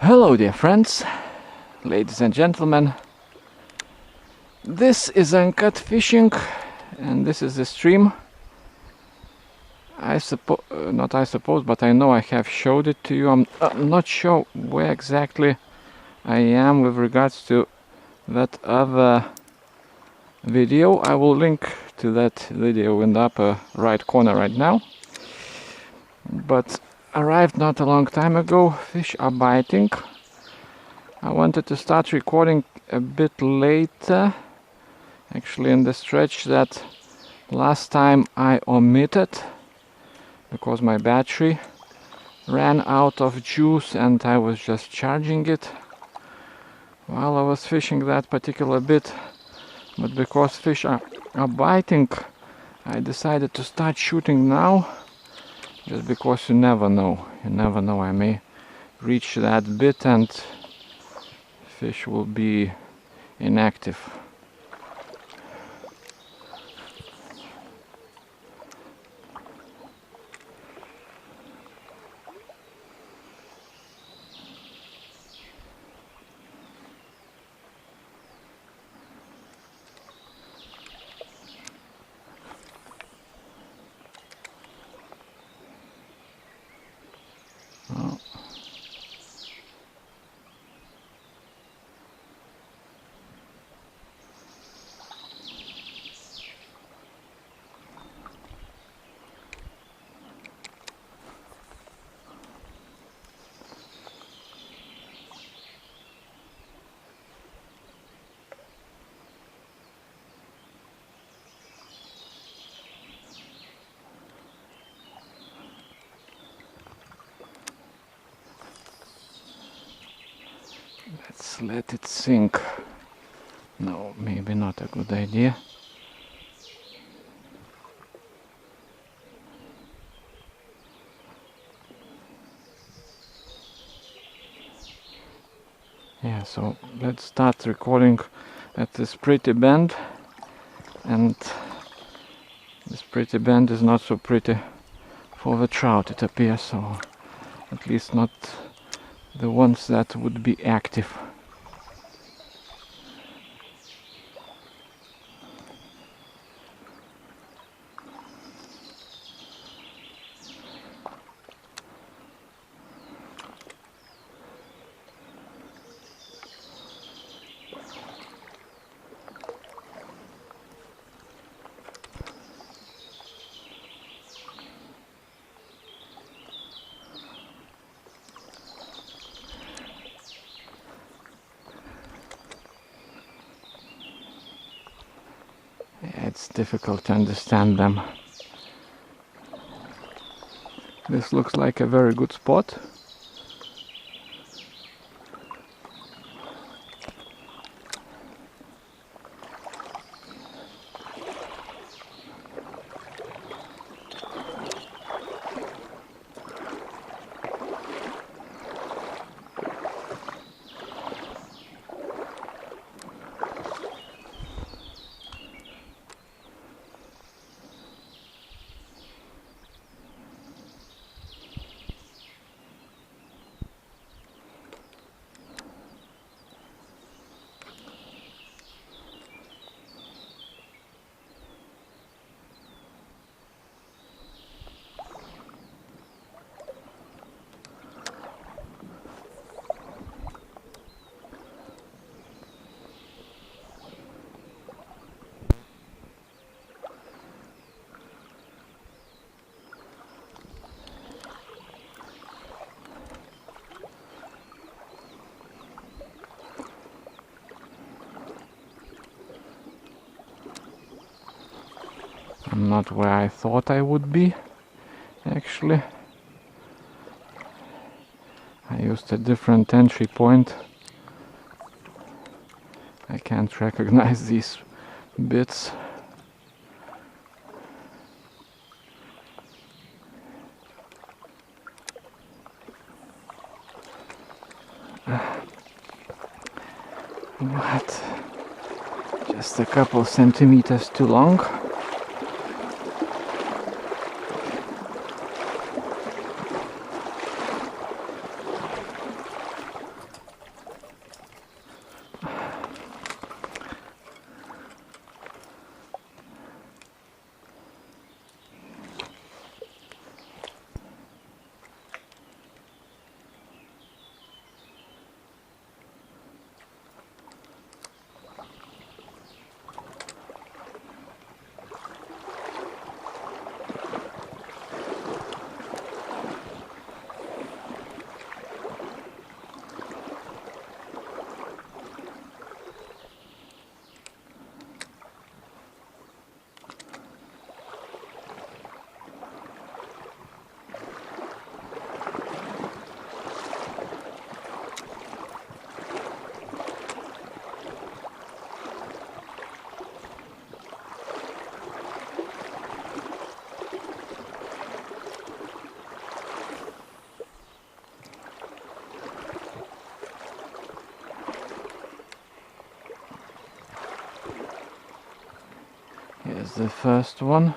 Hello dear friends, ladies and gentlemen. This is Uncut Fishing and this is the stream. Not I suppose, but I know I have showed it to you. I'm not sure where exactly I am with regards to that other video. I will link to that video in the upper right corner right now. But arrived not a long time ago. Fish are biting. I wanted to start recording a bit later, actually in the stretch that last time I omitted because my battery ran out of juice and I was just charging it while I was fishing that particular bit. But because fish are biting, I decided to start shooting now. Just because you never know, I may reach that bit and fish will be inactive. Oh. Let's let it sink. No, maybe not a good idea. Yeah, so let's start recording at this pretty bend. And this pretty bend is not so pretty for the trout, it appears, so at least not the ones that would be active. It's difficult to understand them. This looks like a very good spot. I'm not where I thought I would be, actually. I used a different entry point. I can't recognize these bits. What? Just a couple centimeters too long. There's the first one.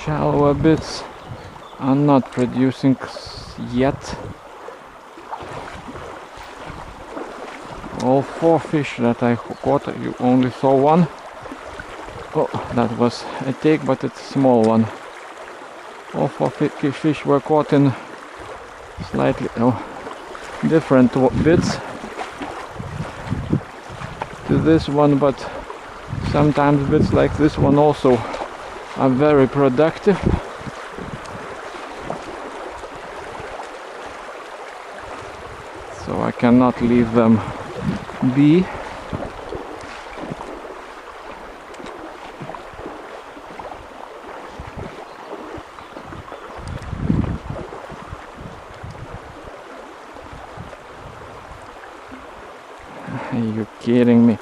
Shallower bits are not producing yet. All 4 fish that I caught, you only saw one. Oh, that was a take, but it's a small one. All 4 fish were caught in slightly different bits to this one, but sometimes bits like this one also are very productive. So I cannot leave them be. Are you kidding me?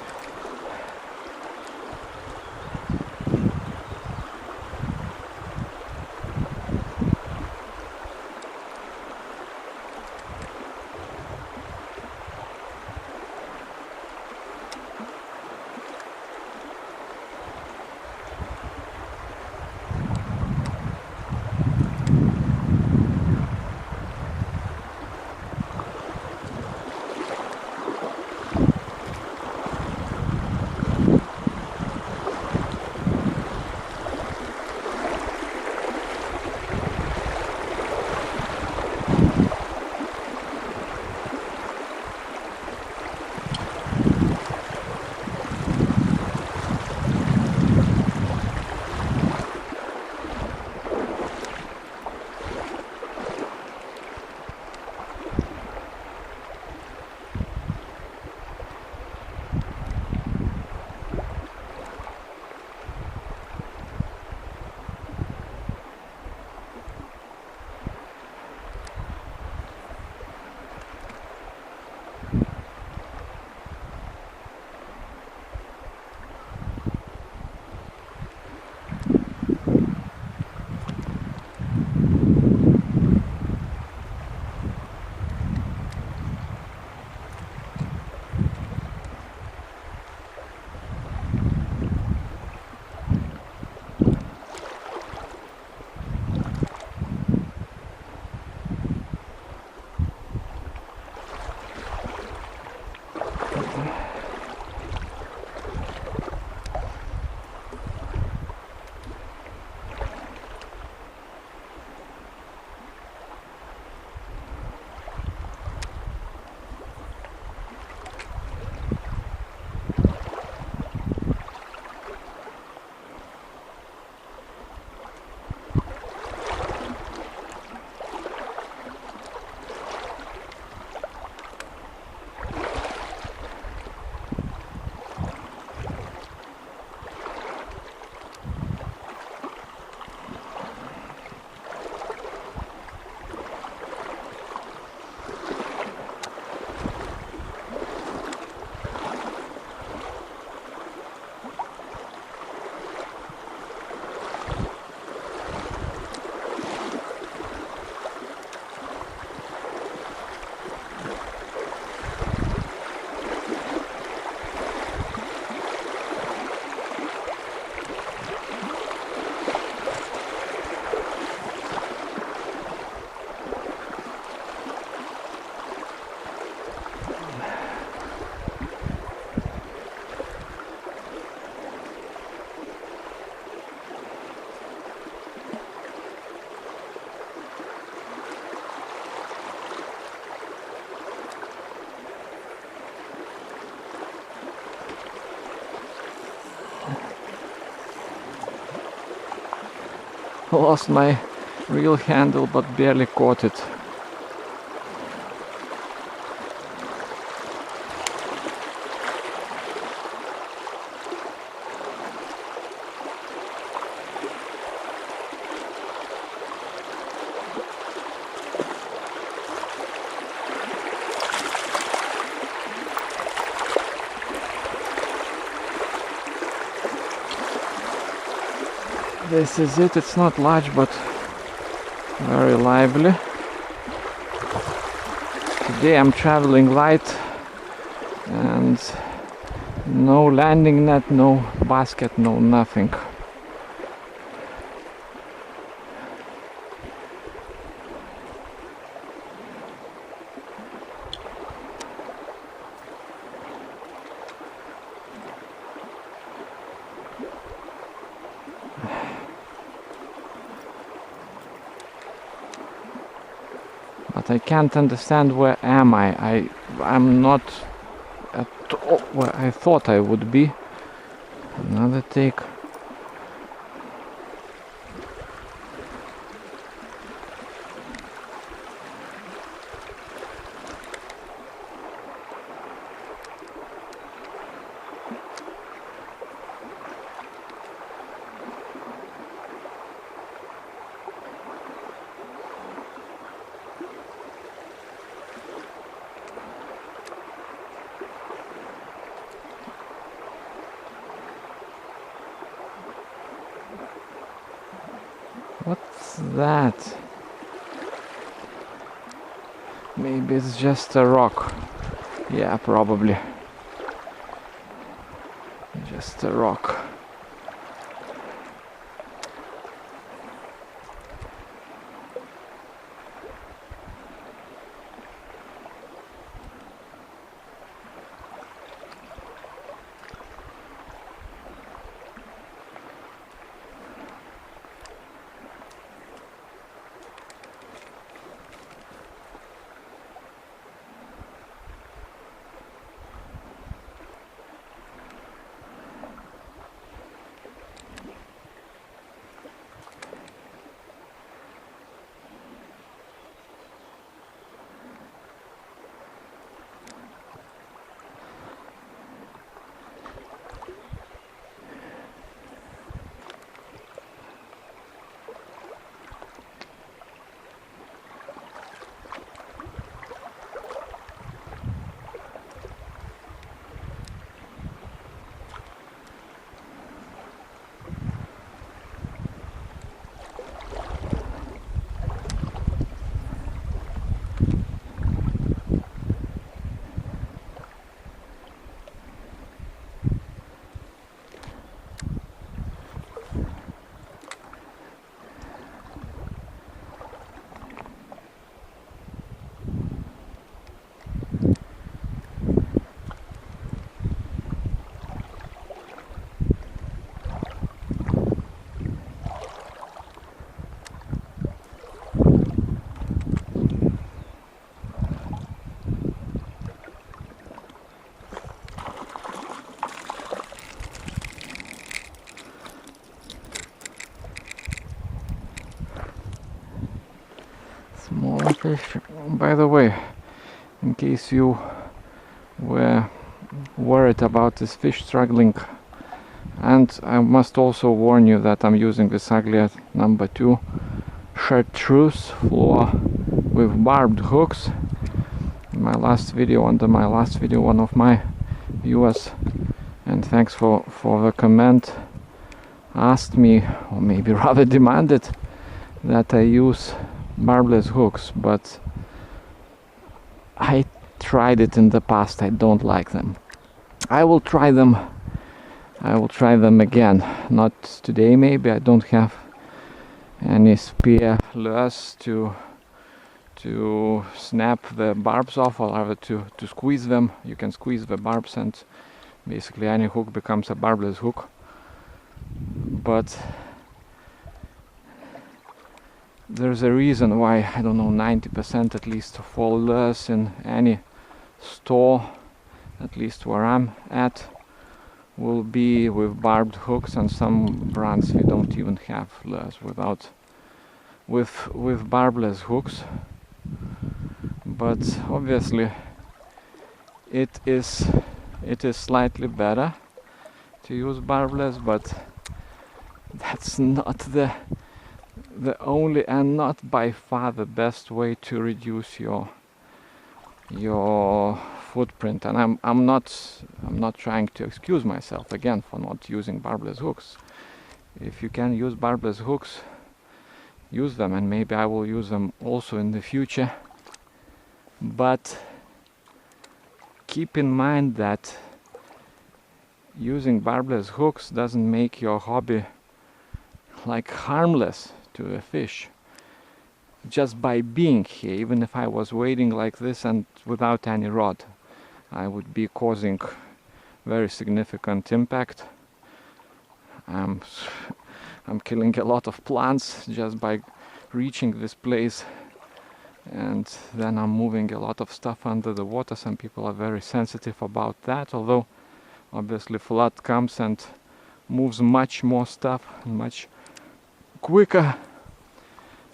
lost my reel handle but barely caught it. This is it. It's not large but very lively. Today I'm traveling light and no landing net, no basket, no nothing. But I can't understand where am I. I'm not at all where I thought I would be. Another take. What's that? Maybe it's just a rock. Yeah, probably. Just a rock. Small fish. By the way, in case you were worried about this fish struggling, and I must also warn you that I'm using this Aglia number 2 Chartreuse Fluo with barbed hooks. In my last video, one of my viewers, and thanks for the comment, asked me, or maybe rather demanded, that I use barbless hooks, but I tried it in the past. I don't like them. I will try them again. Not today, maybe. I don't have any spear lures to snap the barbs off, or rather to squeeze them. You can squeeze the barbs and basically any hook becomes a barbless hook. But there's a reason why, I don't know, 90% at least of all lures in any store, at least where I'm at, will be with barbed hooks, and some brands we don't even have lures without with barbless hooks, but obviously it is slightly better to use barbless, but that's not the only and not by far the best way to reduce your footprint. And I'm not trying to excuse myself again for not using barbless hooks. If you can use barbless hooks, use them, and maybe I will use them also in the future. But keep in mind that using barbless hooks doesn't make your hobby like harmless to a fish. Just by being here, even if I was waiting like this and without any rod, I would be causing very significant impact. I'm killing a lot of plants just by reaching this place, and then I'm moving a lot of stuff under the water. Some people are very sensitive about that, although obviously flood comes and moves much more stuff much quicker.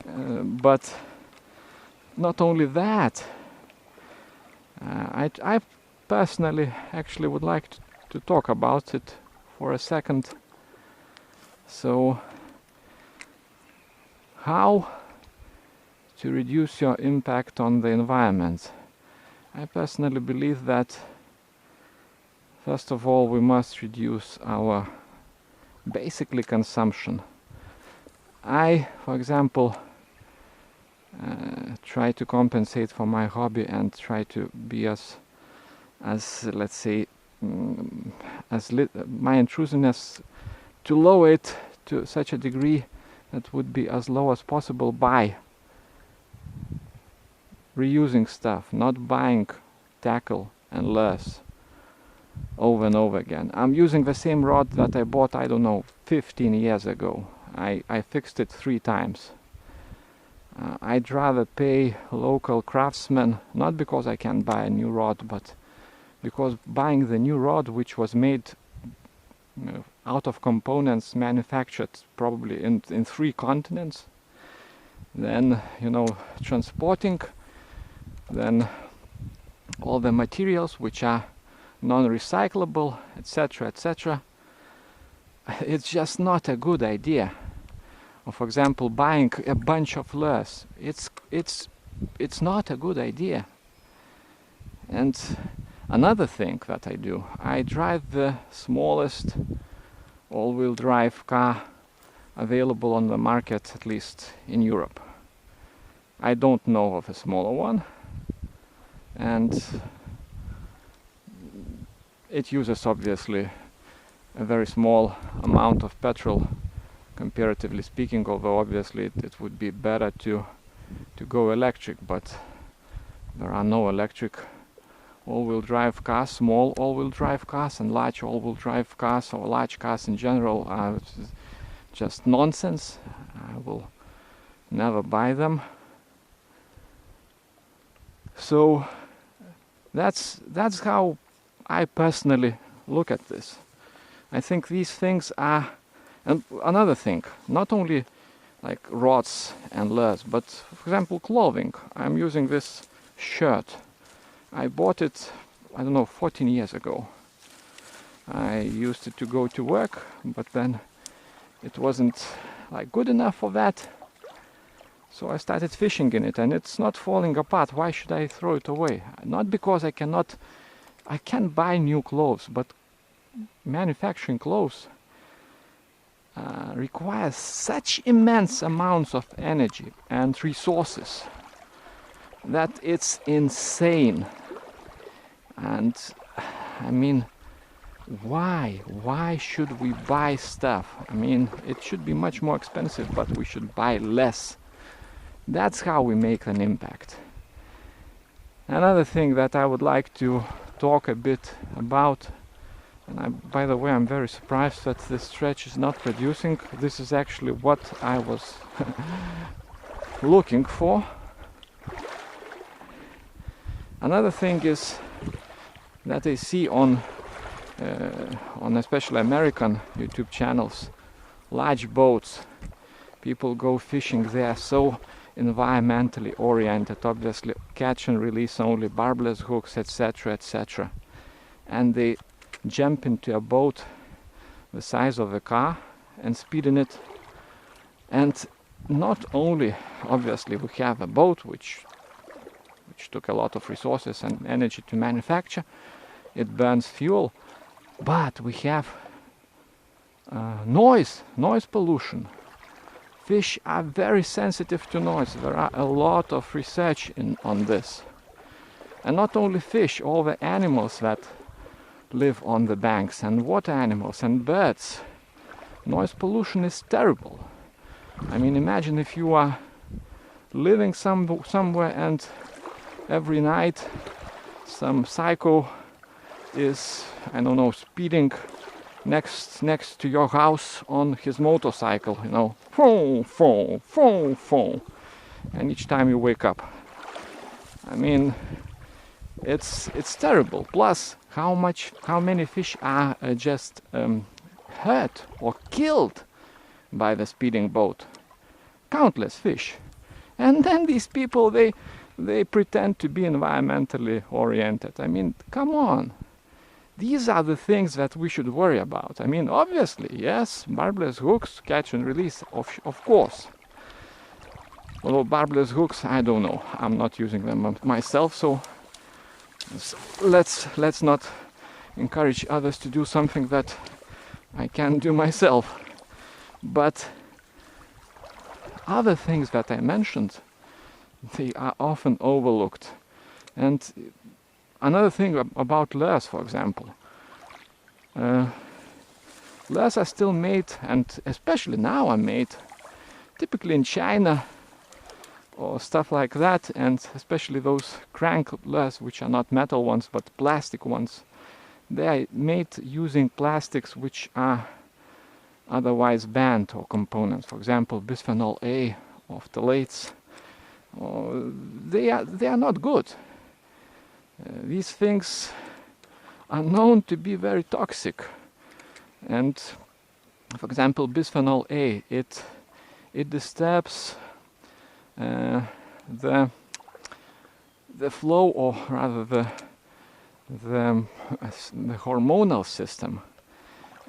But not only that, I personally actually would like to talk about it for a second. So, how to reduce your impact on the environment? I personally believe that first of all we must reduce our basically consumption. I, for example, try to compensate for my hobby and try to be as let's say my intrusiveness, to lower it to such a degree that would be as low as possible by reusing stuff, not buying tackle and lures over and over again. I'm using the same rod that I bought, I don't know, 15 years ago. I fixed it 3 times. I'd rather pay local craftsmen, not because I can buy a new rod, but because buying the new rod, which was made out of components manufactured probably in 3 continents, then transporting, then all the materials which are non-recyclable, etc., etc. It's just not a good idea. Or for example, buying a bunch of lures, it's not a good idea. And another thing that I do, I drive the smallest all-wheel drive car available on the market, at least in Europe. I don't know of a smaller one, and it uses obviously a very small amount of petrol, comparatively speaking, although obviously it would be better to go electric, but there are no electric all-wheel drive cars. Small all-wheel drive cars and large all-wheel drive cars, or large cars in general, are just nonsense. I will never buy them. So that's how I personally look at this. I think these things are, and another thing, not only like rods and lures, but for example clothing. I'm using this shirt. I bought it, I don't know, 14 years ago. I used it to go to work, but then it wasn't like good enough for that. So I started fishing in it, and it's not falling apart. Why should I throw it away? Not because I can buy new clothes, but manufacturing clothes requires such immense amounts of energy and resources that it's insane. And I mean, why should we buy stuff? I mean, it should be much more expensive, but we should buy less. That's how we make an impact. Another thing that I would like to talk a bit about, and by the way, I'm very surprised that this stretch is not producing. This is actually what I was looking for. Another thing is that I see on especially American YouTube channels, large boats people go fishing, they are so environmentally oriented, obviously catch and release only barbless hooks, etc., etc. And they jump into a boat the size of a car and speed in it. And not only, obviously, we have a boat which took a lot of resources and energy to manufacture, it burns fuel, but we have noise pollution. Fish are very sensitive to noise. There are a lot of research on this. And not only fish, all the animals that live on the banks, and water animals and birds. Noise pollution is terrible. I mean, imagine if you are living somewhere and every night some psycho is, I don't know, speeding next to your house on his motorcycle, you know, and each time you wake up. I mean, it's terrible. Plus, how many fish are just hurt or killed by the speeding boat? Countless fish. And then these people, they pretend to be environmentally oriented. I mean, come on. These are the things that we should worry about. I mean, obviously, yes, barbless hooks, catch and release, of course. Although barbless hooks, I don't know. I'm not using them myself, so let's not encourage others to do something that I can't do myself. But other things that I mentioned, they are often overlooked. And another thing about lures, for example. Lures are still made, and especially now are made, typically in China or stuff like that, and especially those crank lures, which are not metal ones but plastic ones. They are made using plastics which are otherwise banned, or components, for example bisphenol A or phthalates. They are not good. These things are known to be very toxic, and for example bisphenol A, it disturbs the flow, or rather the hormonal system,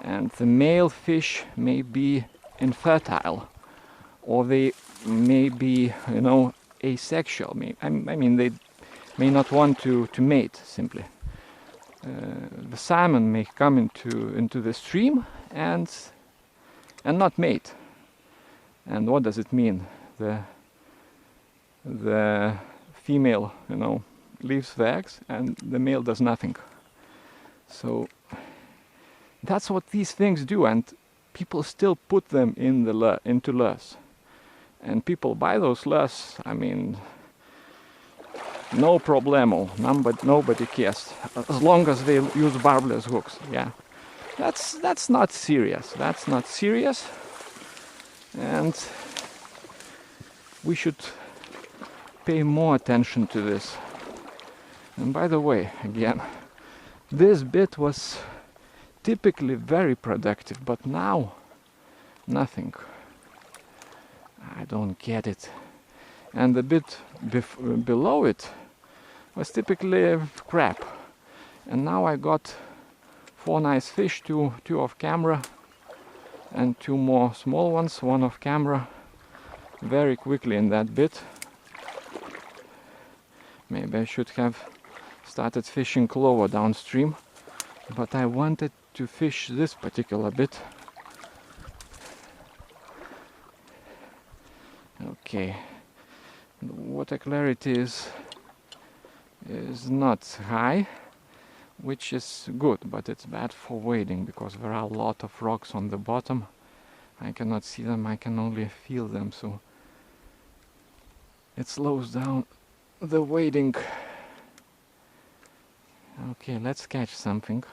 and the male fish may be infertile, or they may be, you know, asexual. I mean, they may not want to mate, simply. The salmon may come into the stream and not mate. And what does it mean? The female, you know, leaves the eggs and the male does nothing. So that's what these things do, and people still put them into lures. And people buy those lures, I mean, no problemo, nobody cares, as long as they use barbless hooks. Yeah, that's not serious. That's not serious, and we should pay more attention to this. And by the way, again, this bit was typically very productive, but now nothing. I don't get it. And the bit below it was typically crap. And now I got 4 nice fish, two off camera, and 2 more small ones, 1 off camera, very quickly in that bit. Maybe I should have started fishing lower downstream, but I wanted to fish this particular bit. Okay, water clarity is not high, which is good, but it's bad for wading because there are a lot of rocks on the bottom. I cannot see them, I can only feel them, so it slows down the wading. Okay, let's catch something.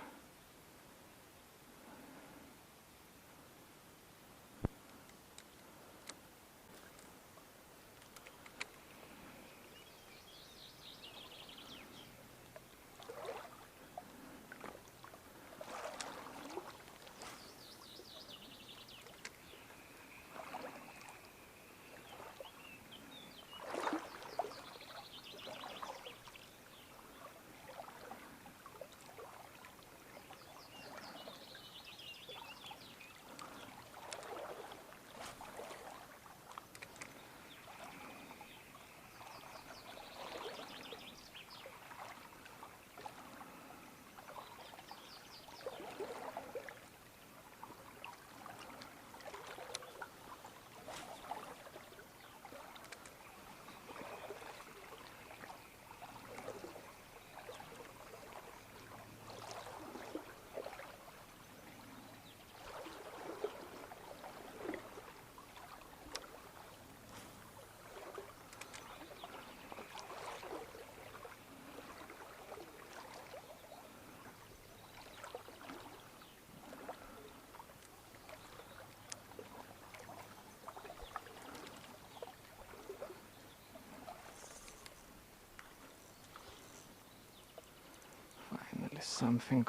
something.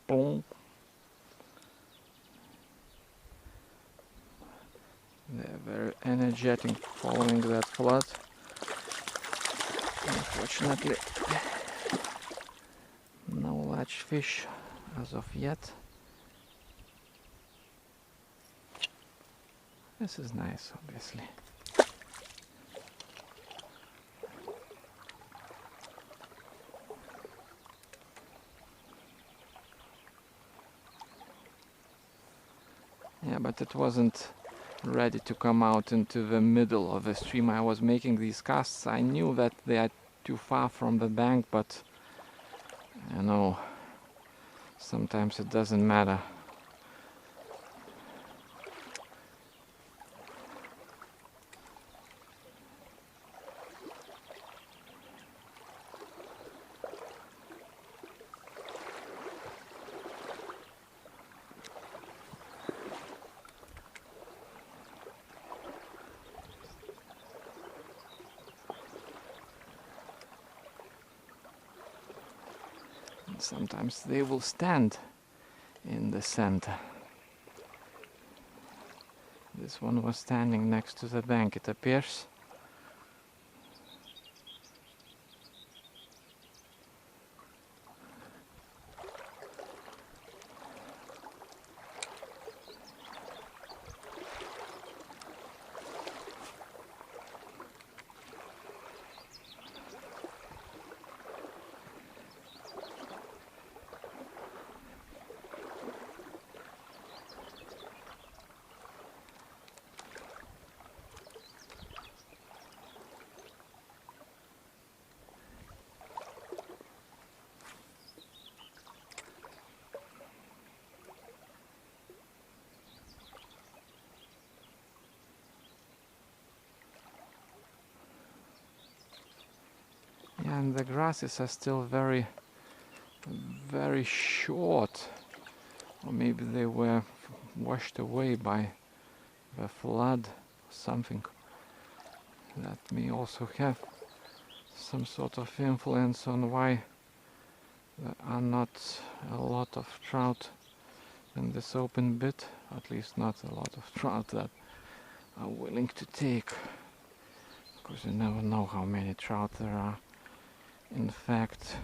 Boom. They're very energetic following that flood. Unfortunately, no large fish as of yet. This is nice, obviously. Yeah, but it wasn't ready to come out into the middle of the stream. I was making these casts. I knew that they are too far from the bank, but you know, sometimes it doesn't matter. Sometimes they will stand in the center. This one was standing next to the bank, it appears. And the grasses are still very short, or maybe they were washed away by the flood or something. That may also have some sort of influence on why there are not a lot of trout in this open bit, at least not a lot of trout that are willing to take, because you never know how many trout there are. In fact,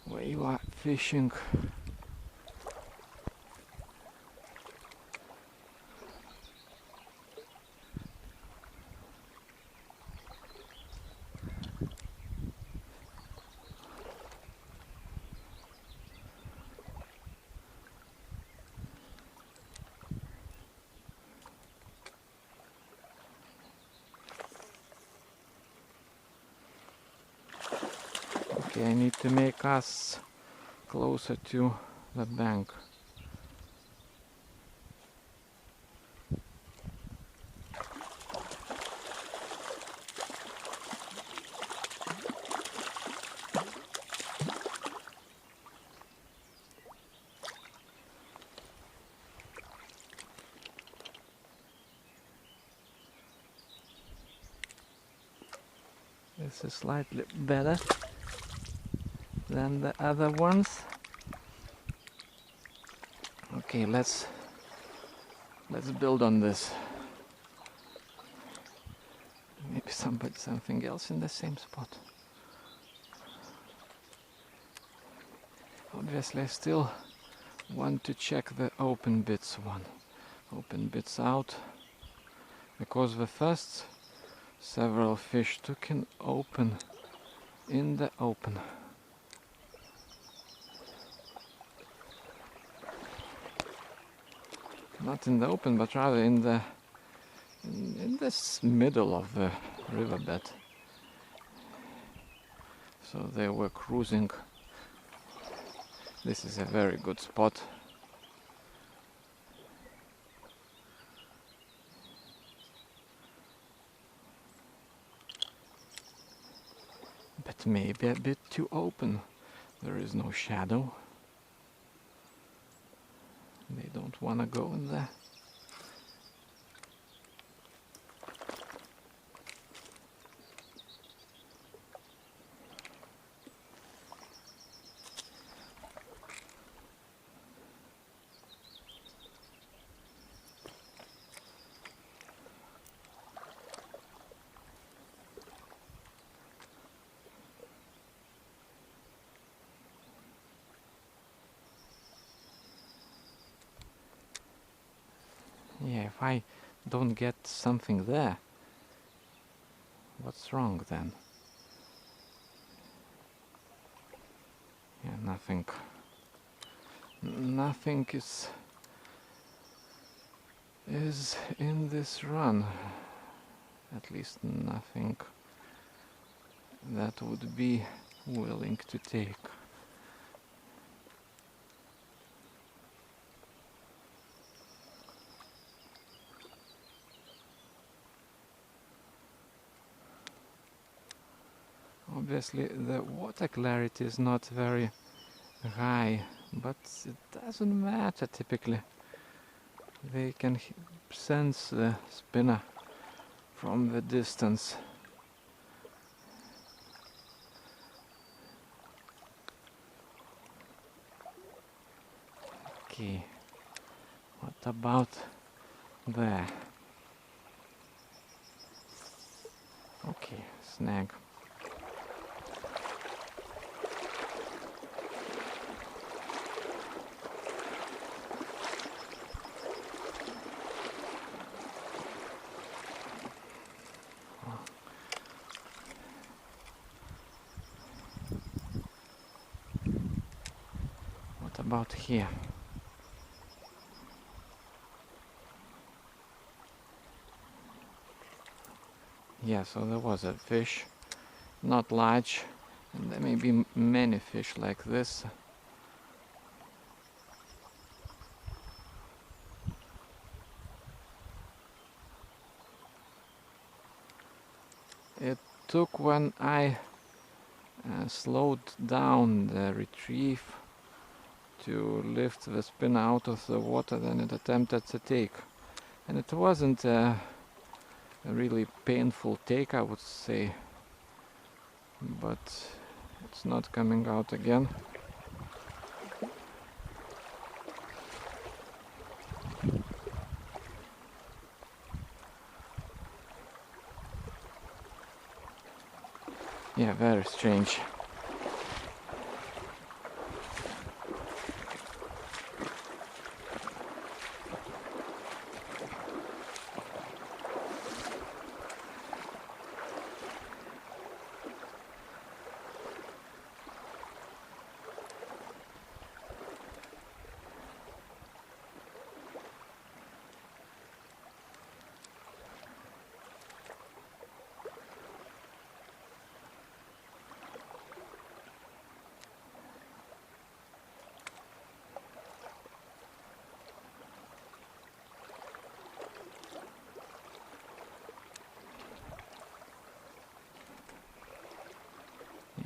where you are fishing, I need to make us closer to the bank. This is slightly better than the other ones. Okay, let's build on this. Maybe something else in the same spot. Obviously I still want to check the open bits out, because the first several fish took in the open. Not in the open, but rather in this middle of the riverbed. So they were cruising. This is a very good spot. But maybe a bit too open. There is no shadow. They don't want to go in there. Yeah, if I don't get something there, what's wrong then? Yeah, nothing. Nothing is in this run. At least nothing that would be willing to take. Obviously the water clarity is not very high, but it doesn't matter typically. They can sense the spinner from the distance. Okay, what about there? Okay, snag. What about here? Yeah, so there was a fish, not large, and there may be many fish like this. It took when I slowed down the retrieve to lift the spinner out of the water than it attempted to take. And it wasn't a really painful take, I would say, but it's not coming out again. Yeah, very strange.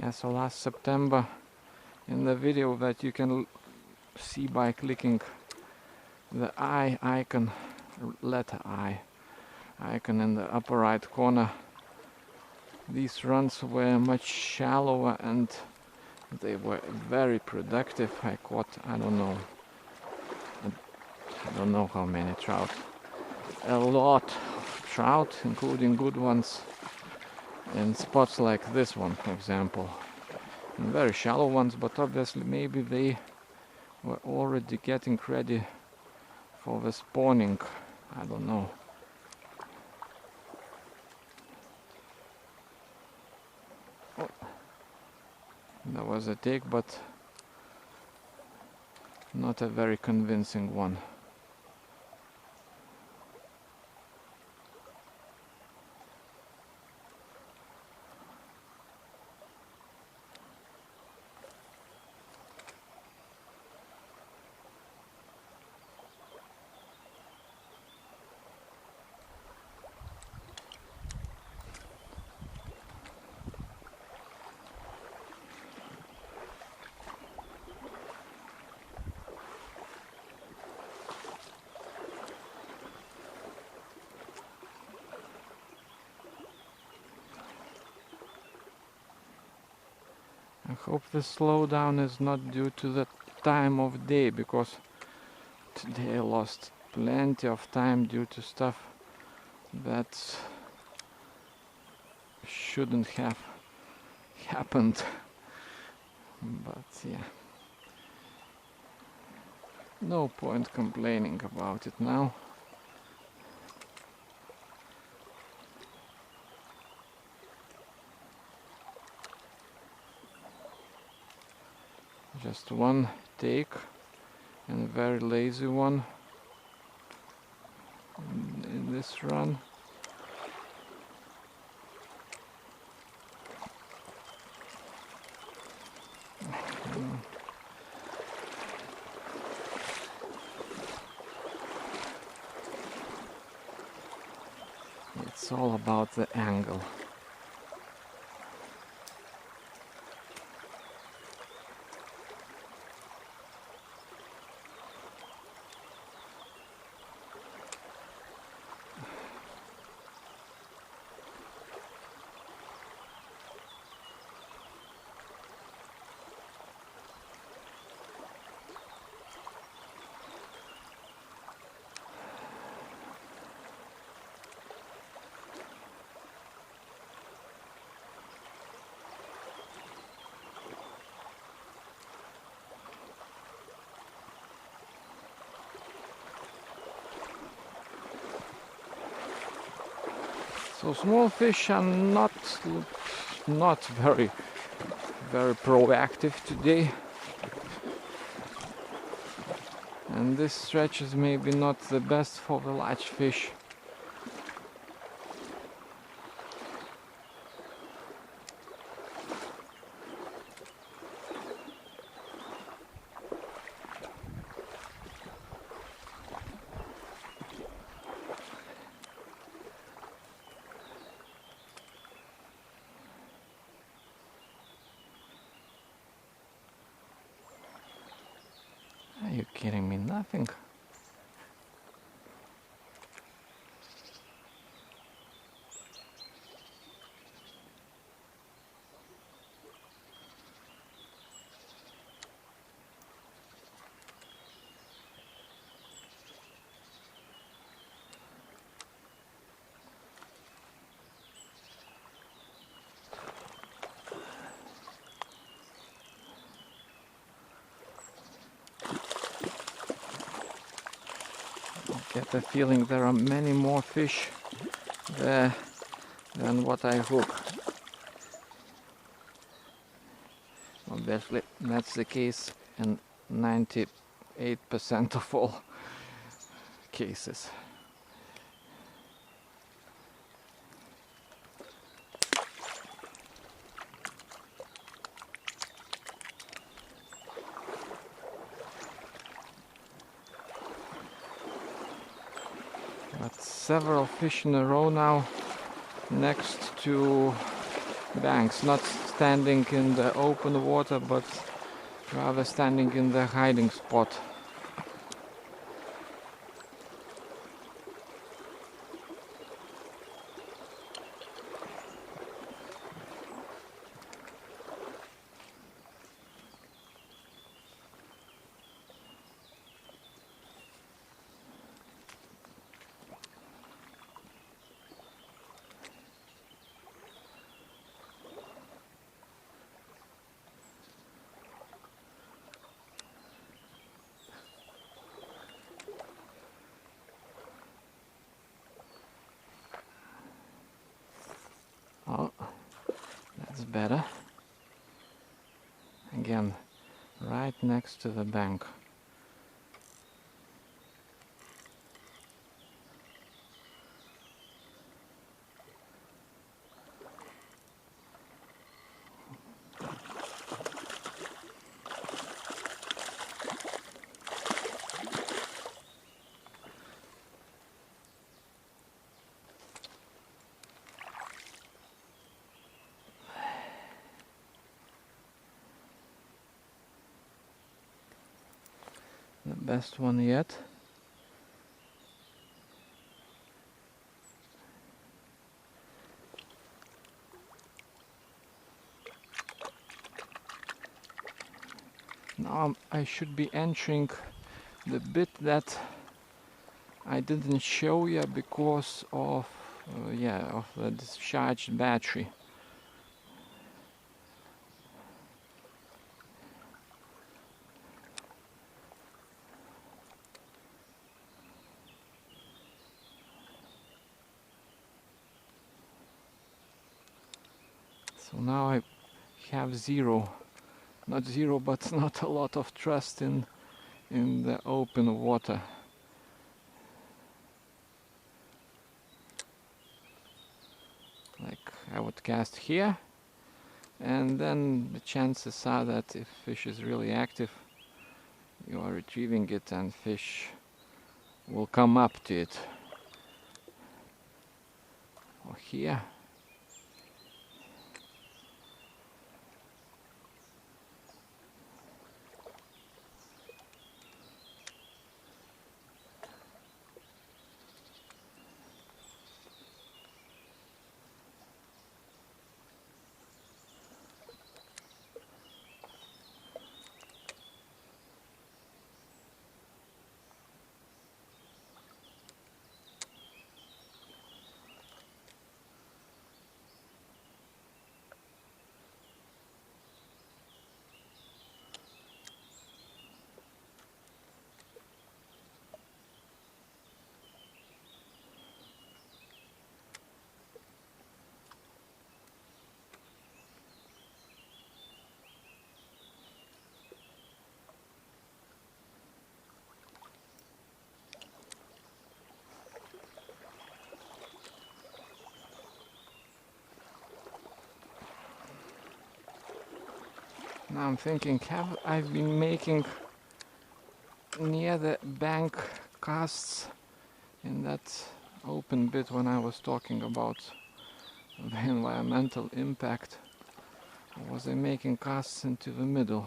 Yeah, so last September, in the video that you can see by clicking the I icon, letter I icon in the upper right corner, these runs were much shallower and they were very productive. I caught, I don't know how many trout. A lot of trout, including good ones, in spots like this one, for example. And very shallow ones, but obviously maybe they were already getting ready for the spawning. I don't know. Oh. There was a take, but not a very convincing one. I hope the slowdown is not due to the time of day, because today I lost plenty of time due to stuff that shouldn't have happened. But yeah, no point complaining about it now. Just one take, and a very lazy one in this run. It's all about the angle. So small fish are not very proactive today, and this stretch is maybe not the best for the large fish. Are you kidding me? Nothing. Get the feeling there are many more fish there than what I hook. Obviously that's the case in 98% of all cases. But several fish in a row now next to banks, not standing in the open water but rather standing in the hiding spot. Oh, that's better. Again, right next to the bank. The best one yet. Now I should be entering the bit that I didn't show you because of of the discharged battery. So now I have 0 not zero, but not a lot of trust in the open water. Like I would cast here, and then the chances are that if fish is really active, you are retrieving it and fish will come up to it. Or here. Now I'm thinking, have I been making near the bank casts in that open bit when I was talking about the environmental impact? Or was I making casts into the middle?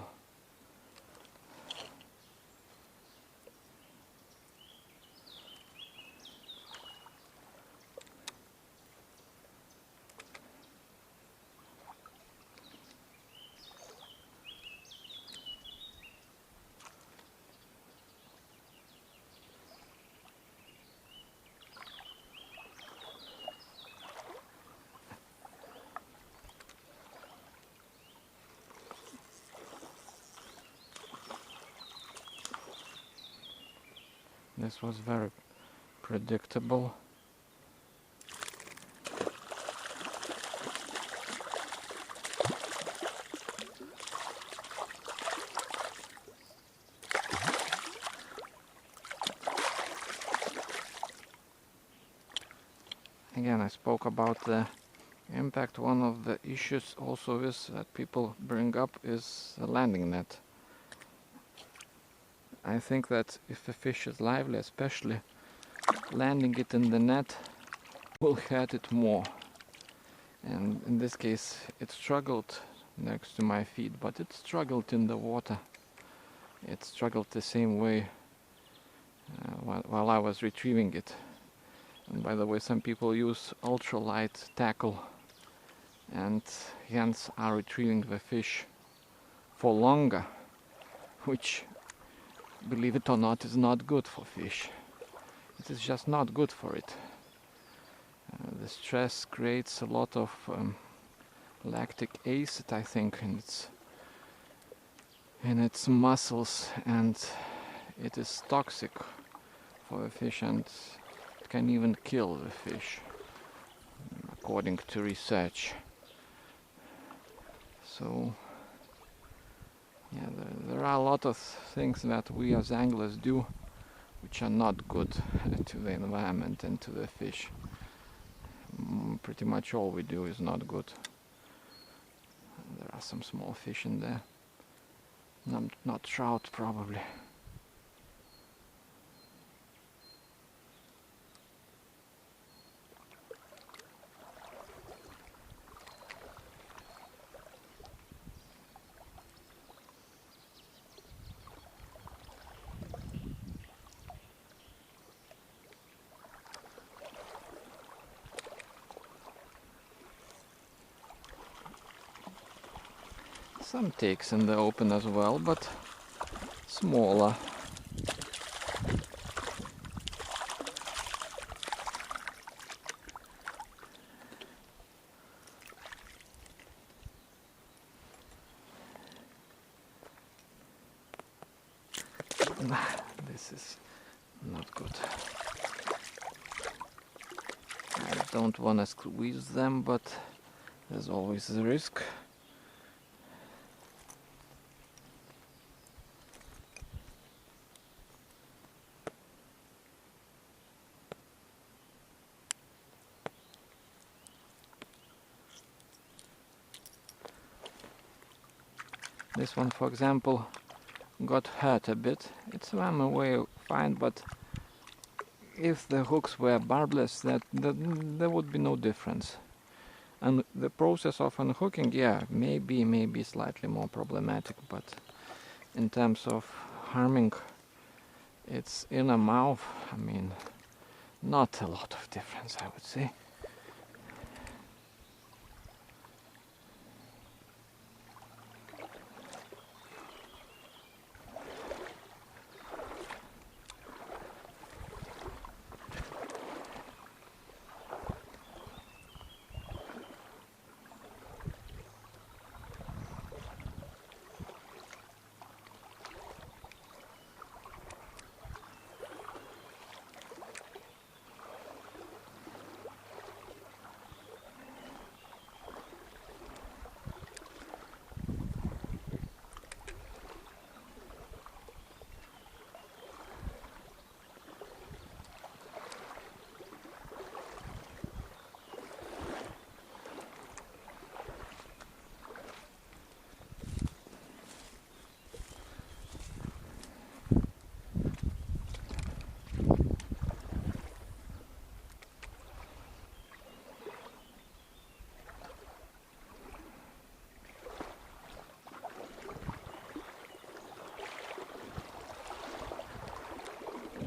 This was very predictable. Again, I spoke about the impact. One of the issues also is that people bring up is the landing net. I think that if a fish is lively, especially, landing it in the net will hurt it more. And in this case it struggled next to my feet, but it struggled in the water. It struggled the same way while I was retrieving it. And by the way, some people use ultralight tackle and hence are retrieving the fish for longer, which, believe it or not, is not good for fish. It is just not good for it. The stress creates a lot of lactic acid, I think, in its muscles, and it is toxic for the fish, and it can even kill the fish, according to research. So yeah, there are a lot of things that we as anglers do which are not good to the environment and to the fish. Pretty much all we do is not good. There are some small fish in there. Not trout, probably. Some takes in the open as well, but smaller. This is not good. I don't want to squeeze them, but there's always the risk. This one, for example, got hurt a bit. It swam away fine, but if the hooks were barbless, there would be no difference. And the process of unhooking, yeah, maybe slightly more problematic, but in terms of harming its inner mouth, I mean, not a lot of difference, I would say.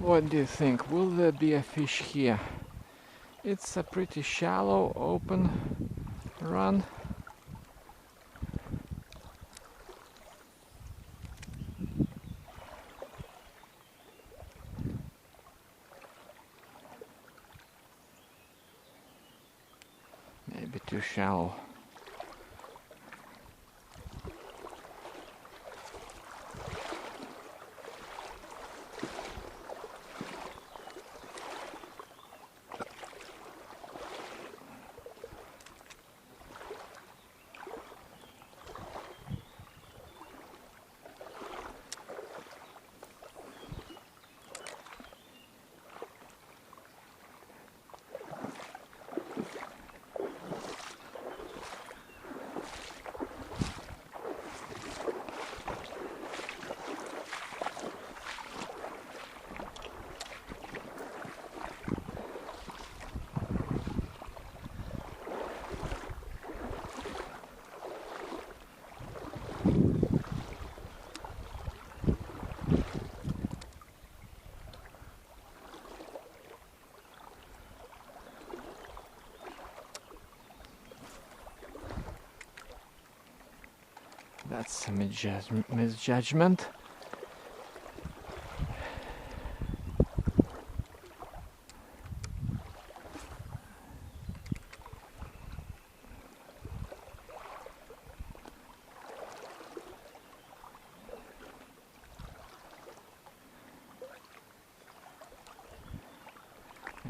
What do you think? Will there be a fish here? It's a pretty shallow, open run. Maybe too shallow. That's a misjudgment.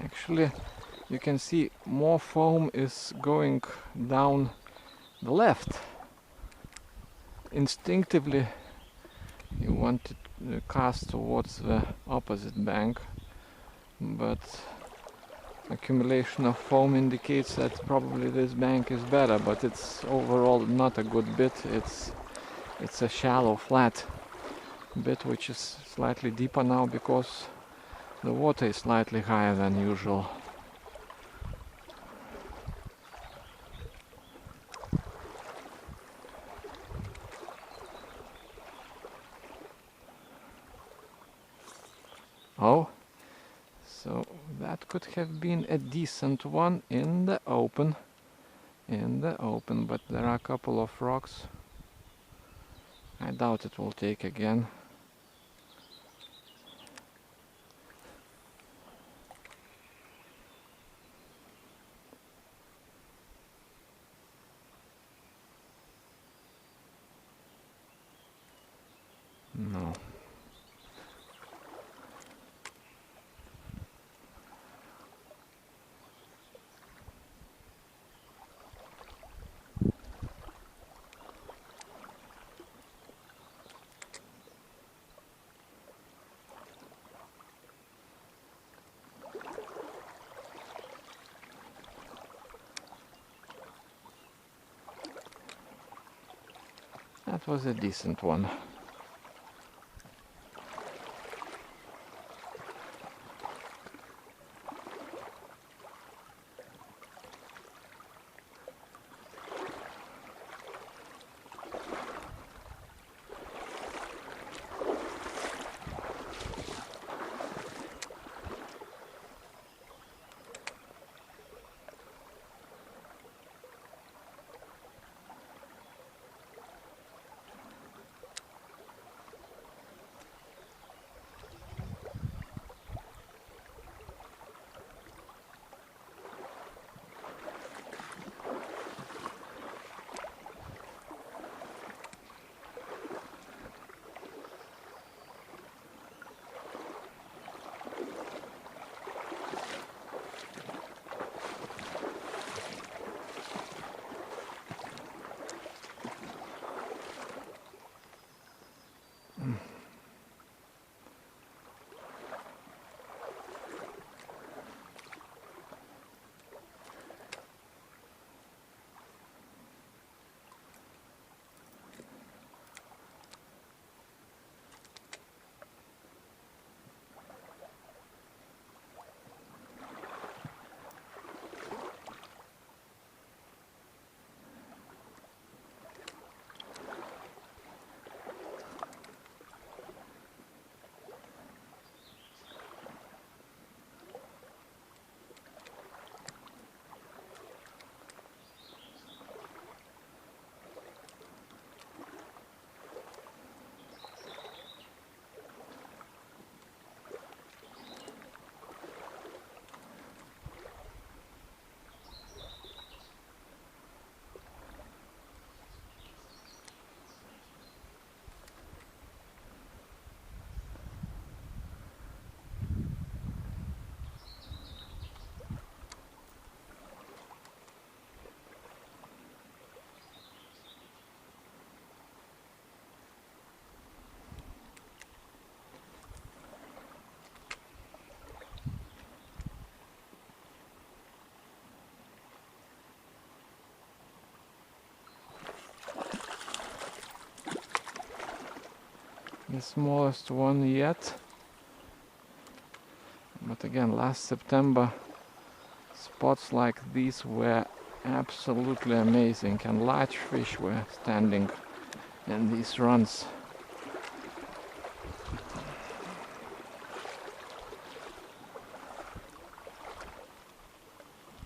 Actually, you can see more foam is going down the left. Instinctively you want to cast towards the opposite bank, but accumulation of foam indicates that probably this bank is better, but it's overall not a good bit. It's a shallow, flat bit which is slightly deeper now because the water is slightly higher than usual. Oh, so that could have been a decent one in the open, but there are a couple of rocks. I doubt it will take again. No. That was a decent one. The smallest one yet, but again, last September spots like these were absolutely amazing, and large fish were standing in these runs.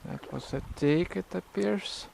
That was a take, it appears.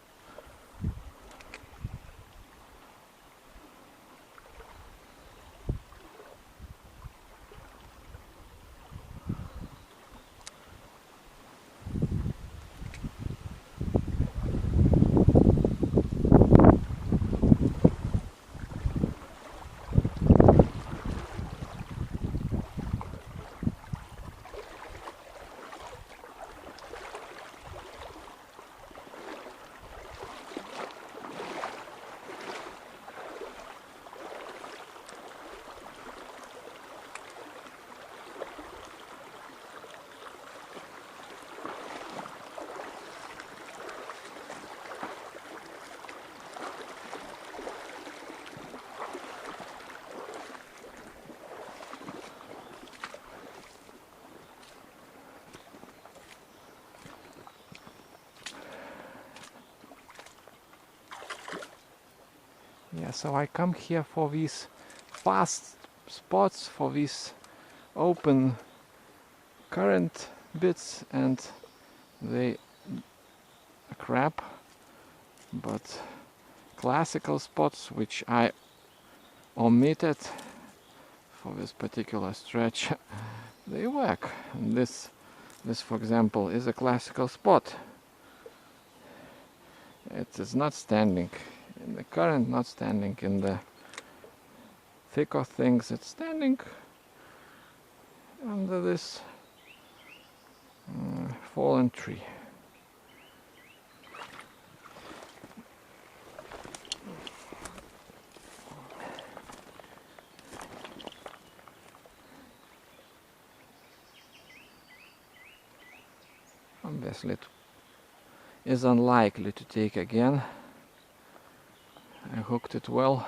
Yeah, so I come here for these fast spots, for these open current bits, and they crap, but classical spots which I omitted for this particular stretch, they work. And this for example is a classical spot. It is not standing in the current, not standing in the thick of things, it's standing under this fallen tree. Obviously it is unlikely to take again. I hooked it well.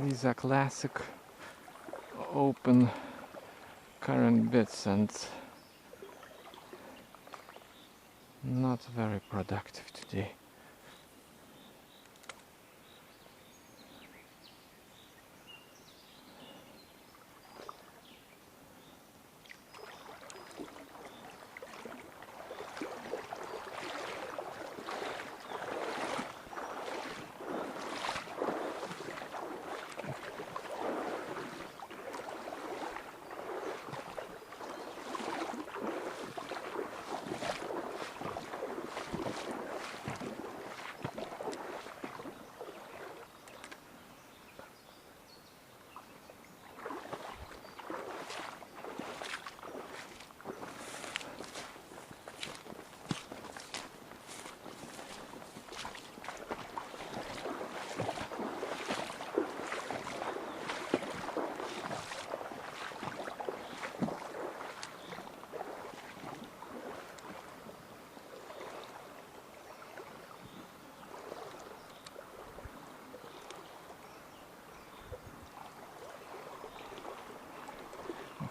These are classic open current bits and not very productive today.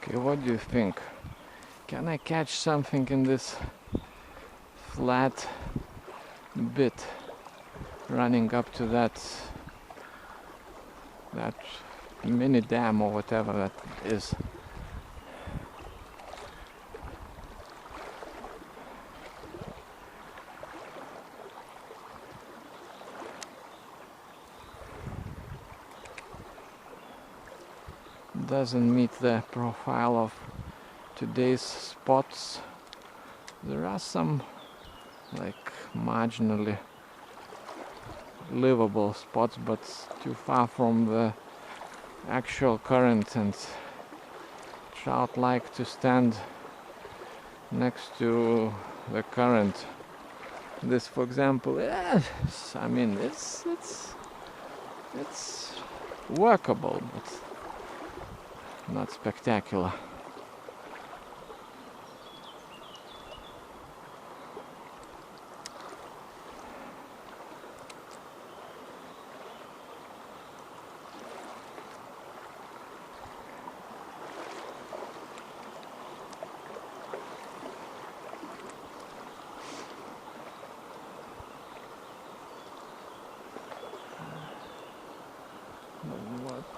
Okay, what do you think? Can I catch something in this flat bit running up to that mini dam or whatever that is? Doesn't meet the profile of today's spots. There are some like marginally livable spots, but too far from the actual current, and trout like to stand next to the current. This, for example, I mean it's workable, but not spectacular.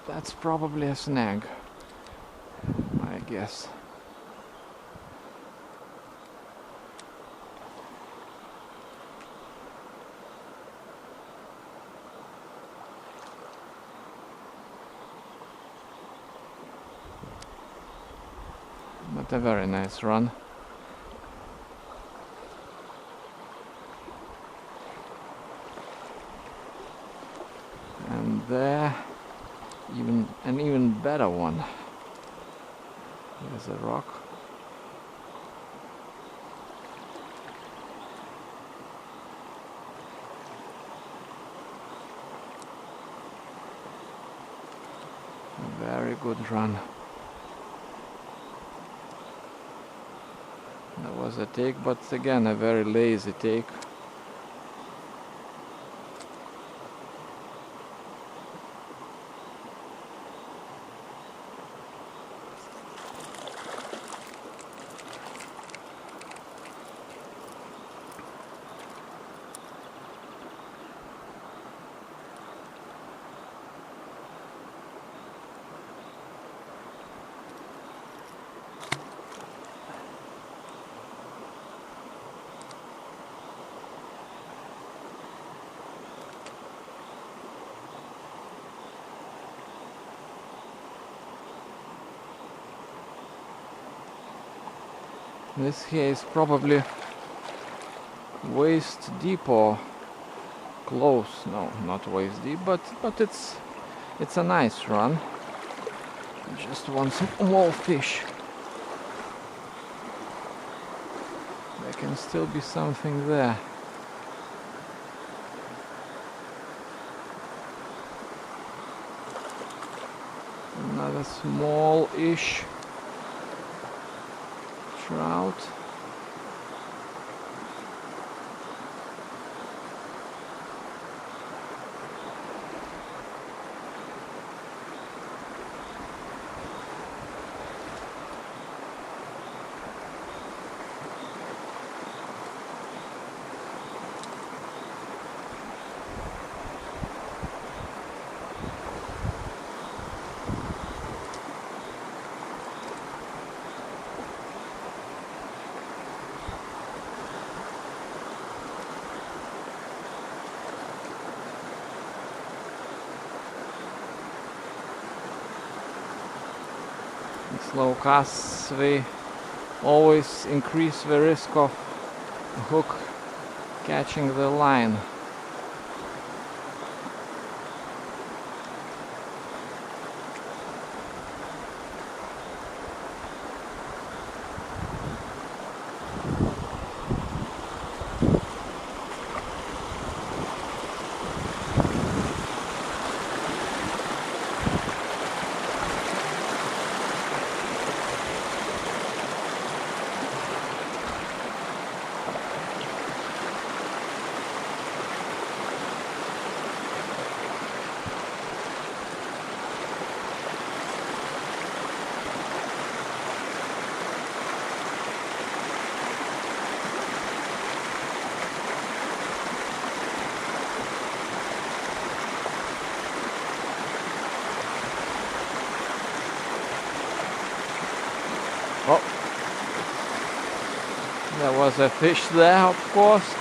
That's probably a snag, I guess. But a very nice run. And there, an even better one. There's a rock. Very good run. That was a take, but again a very lazy take. This here is probably waist deep or close. No, not waist deep, but it's a nice run. Just want some small fish. There can still be something there. Another small-ish trout. In slow casts we always increase the risk of the hook catching the line. Oh, there was a fish there, of course.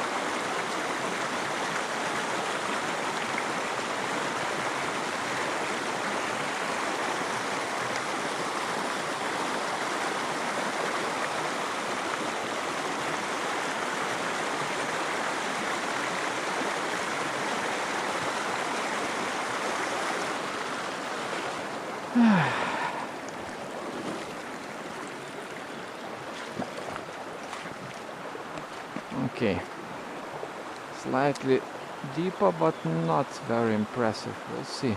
Okay, slightly deeper but not very impressive, we'll see.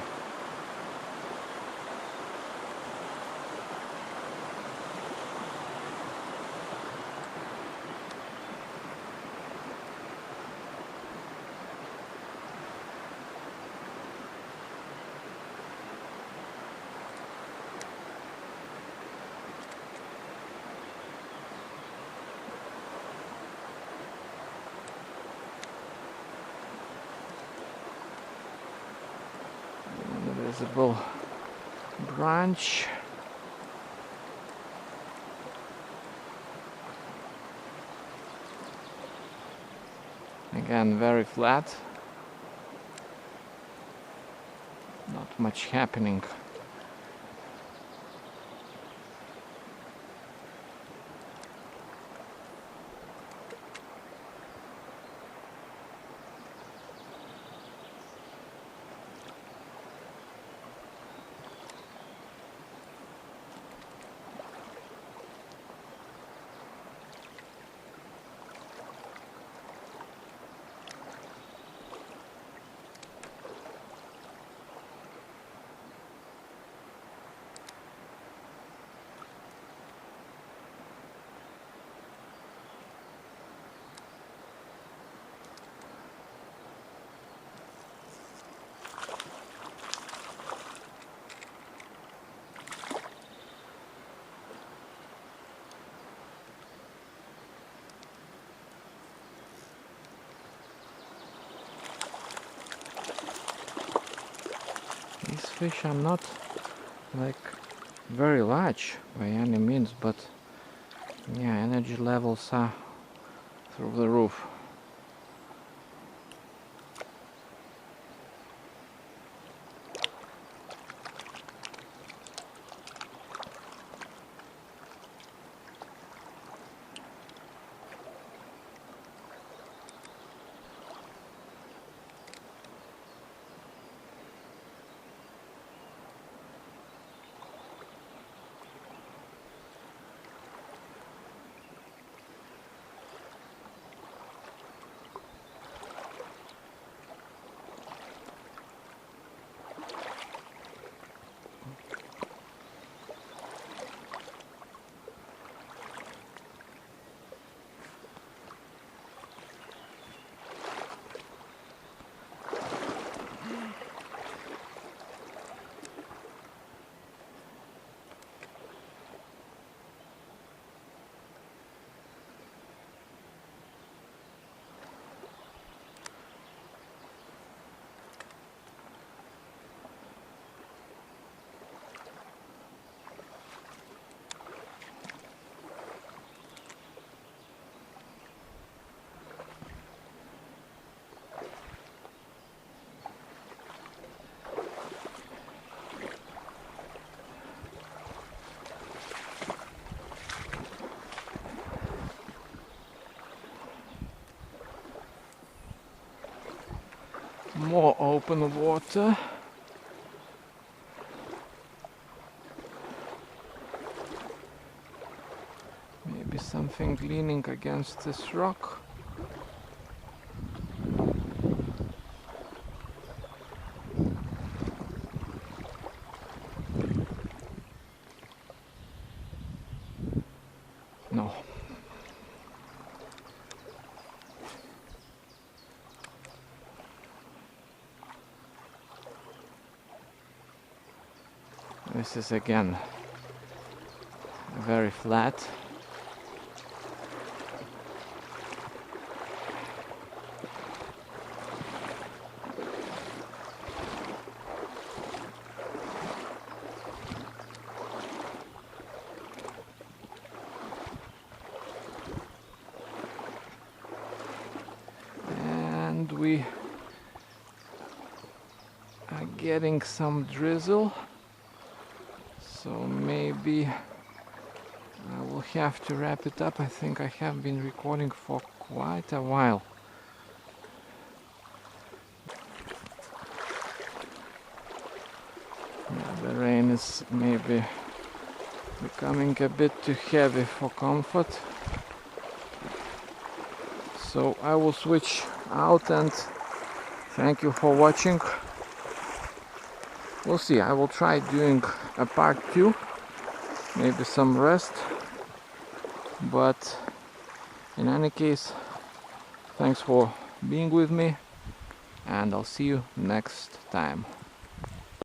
Visible branch. Again, very flat. Not much happening. These fish are not like very large by any means, but yeah, energy levels are through the roof. more open water. Maybe something leaning against this rock. No. This is again very flat. And we are getting some drizzle. So maybe I will have to wrap it up. I think I have been recording for quite a while. Yeah, the rain is maybe becoming a bit too heavy for comfort. So I will switch out and thank you for watching. We'll see, I will try doing a part 2, maybe some rest, but in any case, thanks for being with me, and I'll see you next time.